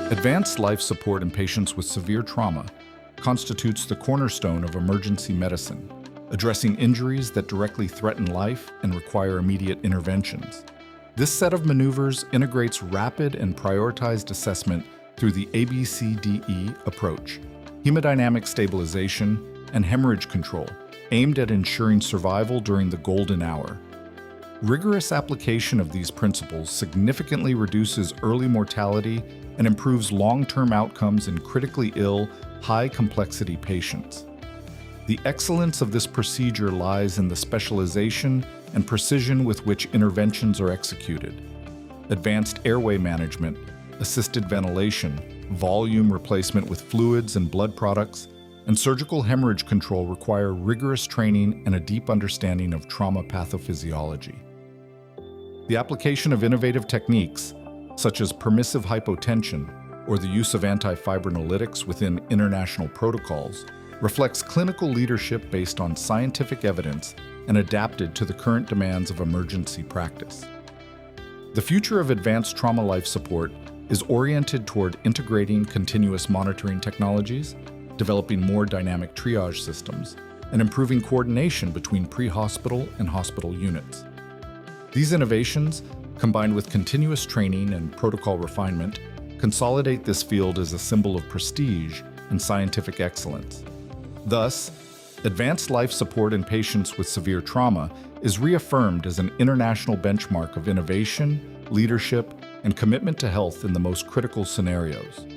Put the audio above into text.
Advanced life support in patients with severe trauma constitutes the cornerstone of emergency medicine, addressing injuries that directly threaten life and require immediate interventions. This set of maneuvers integrates rapid and prioritized assessment through the ABCDE approach, hemodynamic stabilization, and hemorrhage control, aimed at ensuring survival during the golden hour. Rigorous application of these principles significantly reduces early mortality and improves long-term outcomes in critically ill, high-complexity patients. The excellence of this procedure lies in the specialization and precision with which interventions are executed. Advanced airway management, assisted ventilation, volume replacement with fluids and blood products, and surgical hemorrhage control require rigorous training and a deep understanding of trauma pathophysiology. The application of innovative techniques, such as permissive hypotension or the use of antifibrinolytics within international protocols, reflects clinical leadership based on scientific evidence and adapted to the current demands of emergency practice. The future of advanced trauma life support is oriented toward integrating continuous monitoring technologies, developing more dynamic triage systems, and improving coordination between pre-hospital and hospital units. These innovations, combined with continuous training and protocol refinement, consolidate this field as a symbol of prestige and scientific excellence. Thus, advanced life support in patients with severe trauma is reaffirmed as an international benchmark of innovation, leadership, and commitment to health in the most critical scenarios.